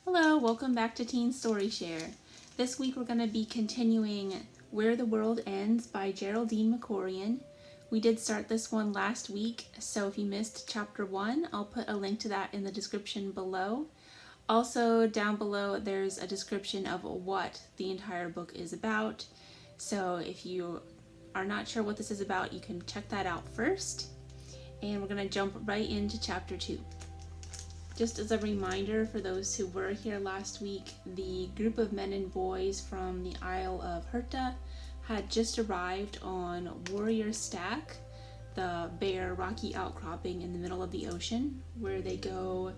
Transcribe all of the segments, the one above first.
Hello, welcome back to Teen Story Share. This week we're going to be continuing Where the World Ends by Geraldine McCorian. We did start this one last week, so if you missed chapter 1, I'll put a link to that in the description below. Also, down below there's a description of what the entire book is about, so if you are not sure what this is about, you can check that out first. And we're going to jump right into chapter 2. Just as a reminder for those who were here last week, the group of men and boys from the Isle of Hirta had just arrived on Warrior Stac, the bare rocky outcropping in the middle of the ocean, where they go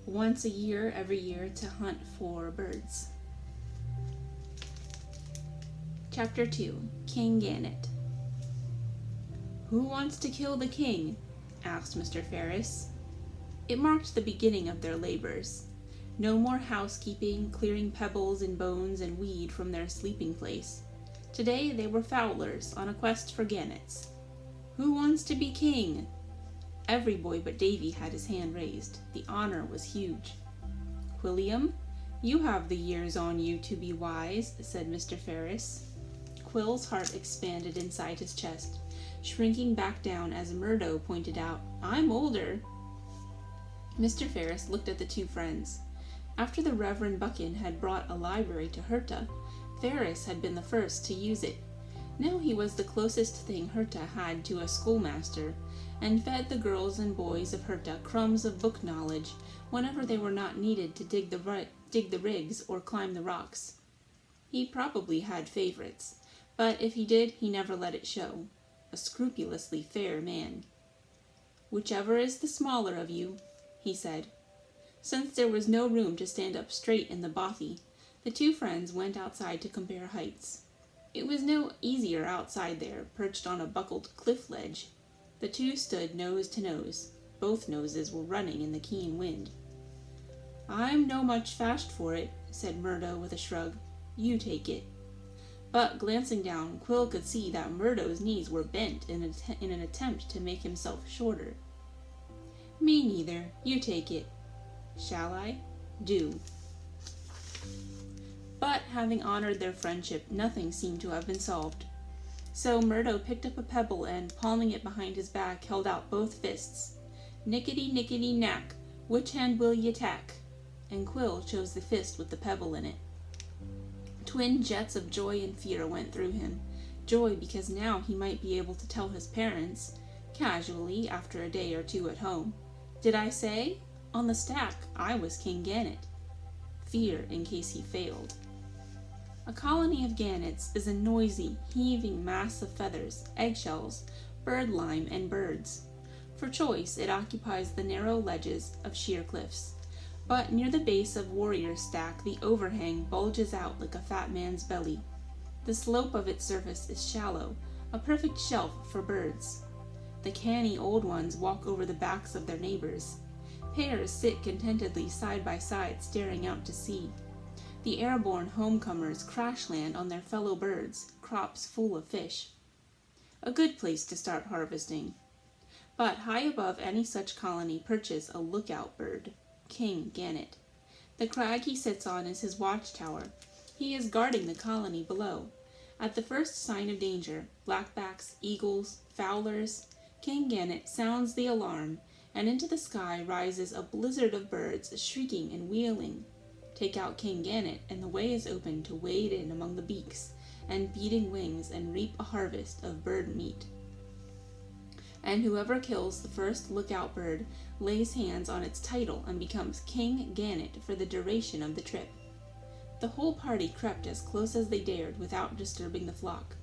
once a year, every year, to hunt for birds. Chapter 2, King Gannet. "Who wants to kill the king?" asked Mr. Ferris. It marked the beginning of their labors. No more housekeeping, clearing pebbles and bones and weed from their sleeping place. Today they were fowlers on a quest for gannets. "Who wants to be king?" Every boy but Davy had his hand raised. The honor was huge. "Quilliam, you have the years on you to be wise," said Mr. Ferris. Quill's heart expanded inside his chest, shrinking back down as Murdo pointed out, "I'm older." Mr. Ferris looked at the two friends. After the Reverend Buchan had brought a library to Hirta, Ferris had been the first to use it. Now he was the closest thing Hirta had to a schoolmaster, and fed the girls and boys of Hirta crumbs of book knowledge whenever they were not needed to dig the rigs or climb the rocks. He probably had favorites, but if he did, he never let it show. A scrupulously fair man. "Whichever is the smaller of you," he said. Since there was no room to stand up straight in the bothy, the two friends went outside to compare heights. It was no easier outside there, perched on a buckled cliff ledge. The two stood nose to nose. Both noses were running in the keen wind. "I'm no much fashed for it," said Murdo with a shrug. "You take it." But glancing down, Quill could see that Murdo's knees were bent in an attempt to make himself shorter. "Me neither. You take it." "Shall I?" "Do." But having honored their friendship, nothing seemed to have been solved. So Murdo picked up a pebble and, palming it behind his back, held out both fists. "Nickety, nickety, knack, which hand will ye tack?" And Quill chose the fist with the pebble in it. Twin jets of joy and fear went through him. Joy because now he might be able to tell his parents, casually, after a day or two at home, "Did I say? On the stack, I was King Gannet." Fear in case he failed. A colony of gannets is a noisy, heaving mass of feathers, eggshells, birdlime, and birds. For choice, it occupies the narrow ledges of sheer cliffs. But near the base of Warrior Stac, the overhang bulges out like a fat man's belly. The slope of its surface is shallow, a perfect shelf for birds. The canny old ones walk over the backs of their neighbors. Pairs sit contentedly side by side, staring out to sea. The airborne homecomers crash land on their fellow birds, crops full of fish. A good place to start harvesting. But high above any such colony perches a lookout bird, King Gannet. The crag he sits on is his watchtower. He is guarding the colony below. At the first sign of danger, blackbacks, eagles, fowlers, King Gannet sounds the alarm, and into the sky rises a blizzard of birds, shrieking and wheeling. Take out King Gannet, and the way is open to wade in among the beaks and beating wings and reap a harvest of bird meat. And whoever kills the first lookout bird lays hands on its title and becomes King Gannet for the duration of the trip. The whole party crept as close as they dared without disturbing the flock.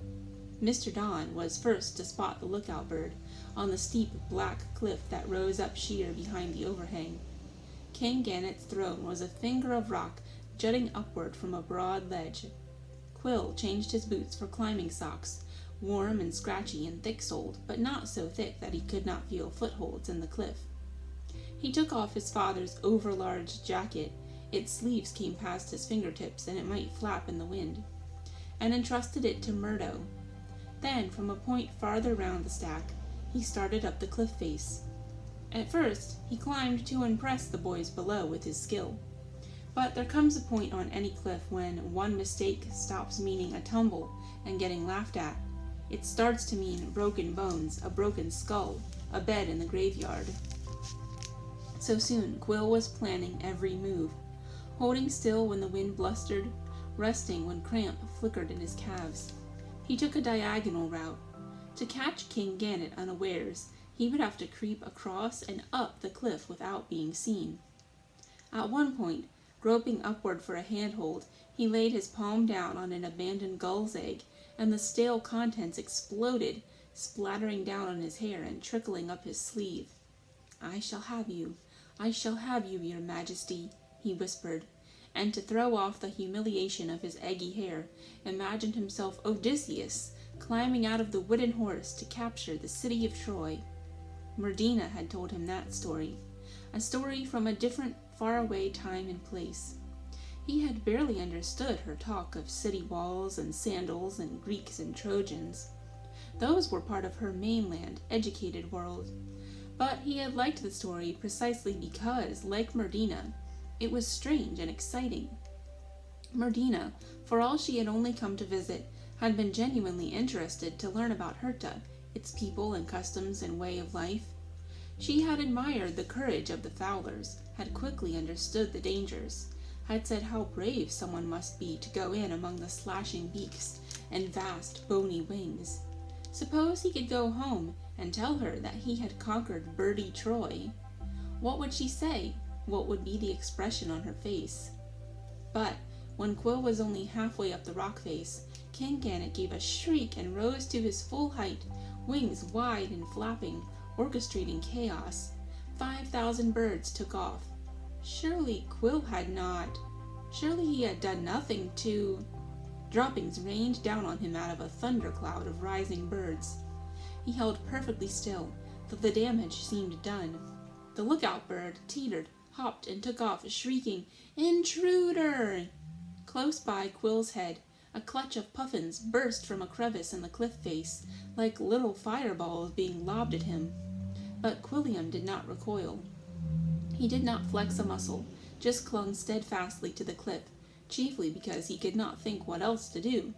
Mr. Don was first to spot the lookout bird on the steep black cliff that rose up sheer behind the overhang. King Gannet's throne was a finger of rock jutting upward from a broad ledge. Quill changed his boots for climbing socks, warm and scratchy and thick-soled, but not so thick that he could not feel footholds in the cliff. He took off his father's overlarge jacket. Its sleeves came past his fingertips, and it might flap in the wind, and entrusted it to Murdo. Then, from a point farther round the stack, he started up the cliff face. At first, he climbed to impress the boys below with his skill. But there comes a point on any cliff when one mistake stops meaning a tumble and getting laughed at. It starts to mean broken bones, a broken skull, a bed in the graveyard. So soon, Quill was planning every move, holding still when the wind blustered, resting when cramp flickered in his calves. He took a diagonal route. To catch King Gannet unawares, he would have to creep across and up the cliff without being seen. At one point, groping upward for a handhold, he laid his palm down on an abandoned gull's egg, and the stale contents exploded, splattering down on his hair and trickling up his sleeve. I shall have you, your majesty, he whispered, and to throw off the humiliation of his eggy hair, imagined himself Odysseus, climbing out of the wooden horse to capture the city of Troy. Murdina had told him that story, a story from a different, faraway time and place. He had barely understood her talk of city walls and sandals and Greeks and Trojans. Those were part of her mainland, educated world. But he had liked the story precisely because, like Murdina, it was strange and exciting. Murdina, for all she had only come to visit, had been genuinely interested to learn about Hirta, its people and customs and way of life. She had admired the courage of the fowlers, had quickly understood the dangers, had said how brave someone must be to go in among the slashing beaks and vast bony wings. Suppose he could go home and tell her that he had conquered Birdie Troy. What would she say? What would be the expression on her face? But when Quill was only halfway up the rock face, King Gannet gave a shriek and rose to his full height, wings wide and flapping, orchestrating chaos. 5,000 birds took off. Surely he had done nothing to... Droppings rained down on him out of a thundercloud of rising birds. He held perfectly still, though the damage seemed done. The lookout bird teetered, hopped, and took off, shrieking, "Intruder!" Close by Quill's head, a clutch of puffins burst from a crevice in the cliff face, like little fireballs being lobbed at him. But Quilliam did not recoil. He did not flex a muscle, just clung steadfastly to the cliff, chiefly because he could not think what else to do.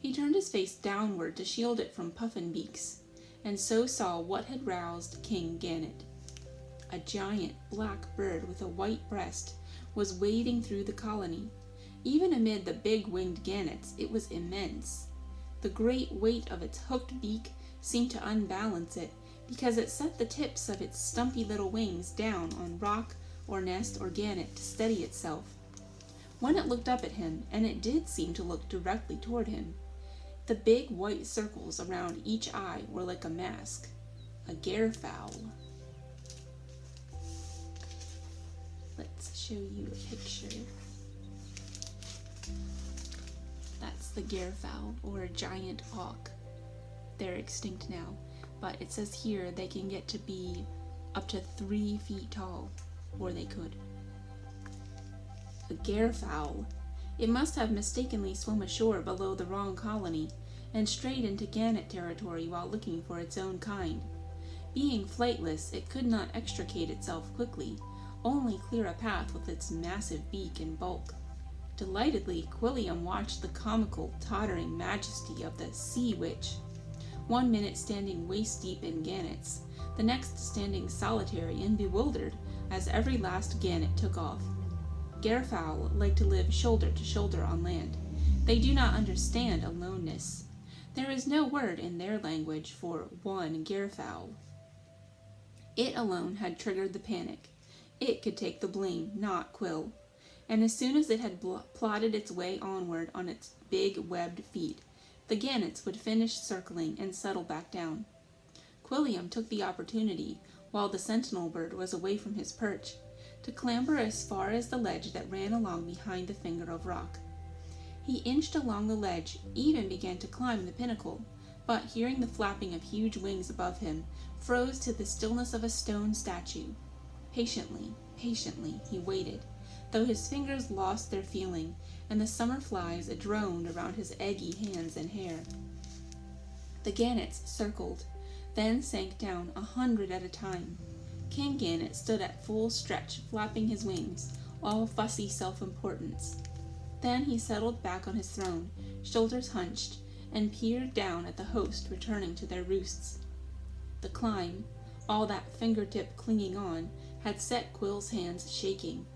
He turned his face downward to shield it from puffin beaks, and so saw what had roused King Gannet. A giant black bird with a white breast was wading through the colony. Even amid the big-winged gannets, it was immense. The great weight of its hooked beak seemed to unbalance it, because it set the tips of its stumpy little wings down on rock or nest or gannet to steady itself. When it looked up at him, and it did seem to look directly toward him, the big white circles around each eye were like a mask. A gerfowl. Let's show you a picture. That's the gerfowl, or a giant auk. They're extinct now, but it says here they can get to be up to 3 feet tall, or they could. A gerfowl. It must have mistakenly swum ashore below the wrong colony, and strayed into gannet territory while looking for its own kind. Being flightless, it could not extricate itself quickly, only clear a path with its massive beak and bulk. Delightedly, Quilliam watched the comical, tottering majesty of the sea witch, 1 minute standing waist-deep in gannets, the next standing solitary and bewildered as every last gannet took off. Gerfowl like to live shoulder to shoulder on land. They do not understand aloneness. There is no word in their language for one gerfowl. It alone had triggered the panic. It could take the blame, not Quill. And as soon as it had plodded its way onward on its big webbed feet, the gannets would finish circling and settle back down. Quilliam took the opportunity, while the sentinel bird was away from his perch, to clamber as far as the ledge that ran along behind the finger of rock. He inched along the ledge, even began to climb the pinnacle, but hearing the flapping of huge wings above him, froze to the stillness of a stone statue. Patiently, he waited, though his fingers lost their feeling, and the summer flies droned around his eggy hands and hair. The gannets circled, then sank down 100 at a time. King Gannet stood at full stretch, flapping his wings, all fussy self-importance. Then he settled back on his throne, shoulders hunched, and peered down at the host returning to their roosts. The climb, all that fingertip clinging on, had set Quill's hands shaking.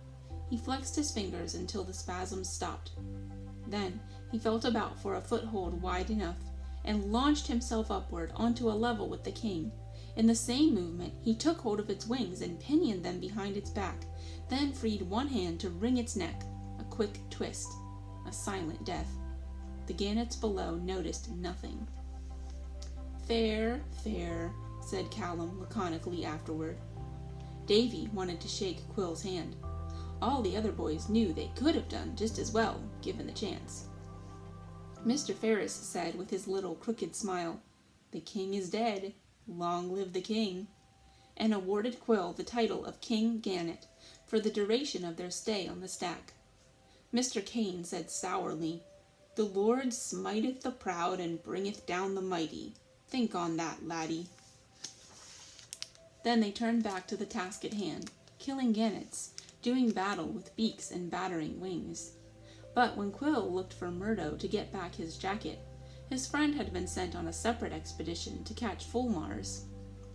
He flexed his fingers until the spasms stopped. Then he felt about for a foothold wide enough and launched himself upward onto a level with the king. In the same movement, he took hold of its wings and pinioned them behind its back, then freed one hand to wring its neck. A quick twist. A silent death. The gannets below noticed nothing. "Fair, fair," said Callum laconically afterward. Davy wanted to shake Quill's hand. All the other boys knew they could have done just as well, given the chance. Mr. Ferris said with his little crooked smile, "The king is dead. Long live the king," and awarded Quill the title of King Gannet for the duration of their stay on the stack. Mr. Kane said sourly, "The Lord smiteth the proud and bringeth down the mighty. Think on that, laddie." Then they turned back to the task at hand, killing gannets, doing battle with beaks and battering wings. But when Quill looked for Murdo to get back his jacket, his friend had been sent on a separate expedition to catch fulmars.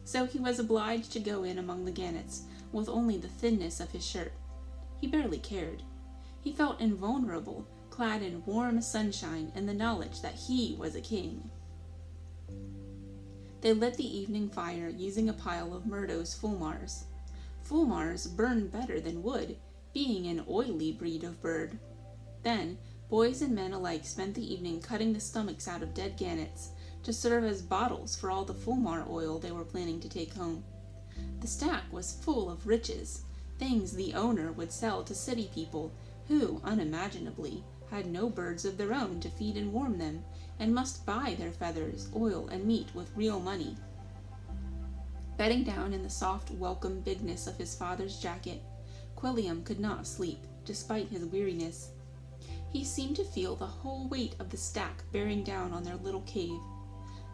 So he was obliged to go in among the gannets with only the thinness of his shirt. He barely cared. He felt invulnerable, clad in warm sunshine and the knowledge that he was a king. They lit the evening fire using a pile of Murdo's fulmars. Fulmars burn better than wood, being an oily breed of bird. Then, boys and men alike spent the evening cutting the stomachs out of dead gannets to serve as bottles for all the fulmar oil they were planning to take home. The stack was full of riches, things the owner would sell to city people who, unimaginably, had no birds of their own to feed and warm them, and must buy their feathers, oil, and meat with real money. Bedding down in the soft, welcome bigness of his father's jacket, Quilliam could not sleep, despite his weariness. He seemed to feel the whole weight of the stack bearing down on their little cave.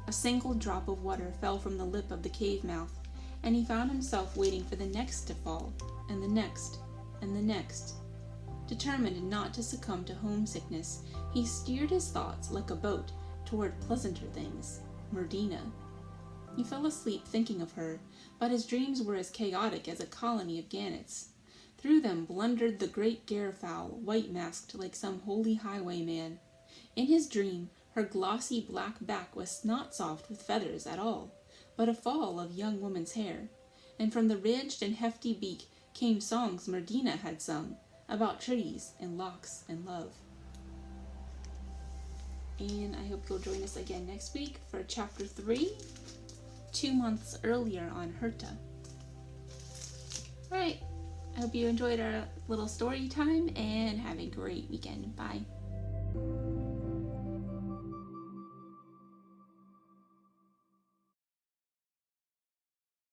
A single drop of water fell from the lip of the cave mouth, and he found himself waiting for the next to fall, and the next, and the next. Determined not to succumb to homesickness, he steered his thoughts like a boat toward pleasanter things, Murdina. He fell asleep thinking of her, but his dreams were as chaotic as a colony of gannets. Through them blundered the great gairfowl, white-masked like some holy highwayman. In his dream, her glossy black back was not soft with feathers at all, but a fall of young woman's hair, and from the ridged and hefty beak came songs Murdina had sung, about trees and locks and love. And I hope you'll join us again next week for Chapter 3, 2 months earlier on Hirta. Alright, I hope you enjoyed our little story time and have a great weekend. Bye.